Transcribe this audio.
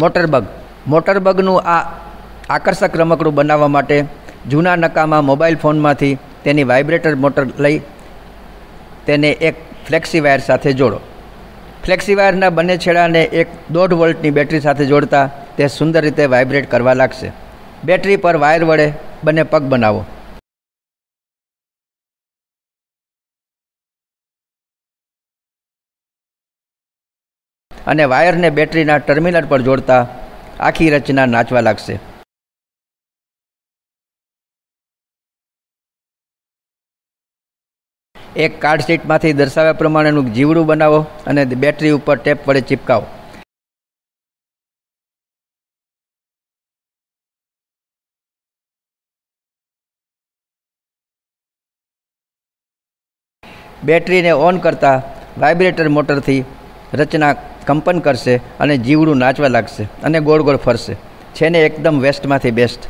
મોટરબગનું આ આકર્ષક રમકડું બનાવવા માટે જૂના નકામા મોબાઈલ ફોનમાંથી તેની વાઇબ્રેટર મોટર લઈ તેને એક ફ્લેક્સી વાયર સાથે જોડો. ફ્લેક્સી વાયરના બંને છેડાને એક 1.5 વોલ્ટની બેટરી સાથે જોડતા તે સુંદર રીતે વાઇબ્રેટ કરવા લાગશે. બેટરી પર વાયર વડે બંને પગ બનાવો. અને વાયરને બેટરીના ટર્મિનલ પર જોડતા આખી રચના નાચવા લાગશે. એક કાર્ડ શીટમાંથી દર્શાવ્યા પ્રમાણેનું જીવડું બનાવો અને બેટરી ઉપર ટેપ વડે ચિપકાવો. બેટરીને ઓન કરતા વાઇબ્રેટર મોટરથી રચના કંપન કરશે અને જીવડું નાચવા લાગશે અને ગોળ ગોળ ફરશે. છે ને એકદમ વેસ્ટમાંથી બેસ્ટ.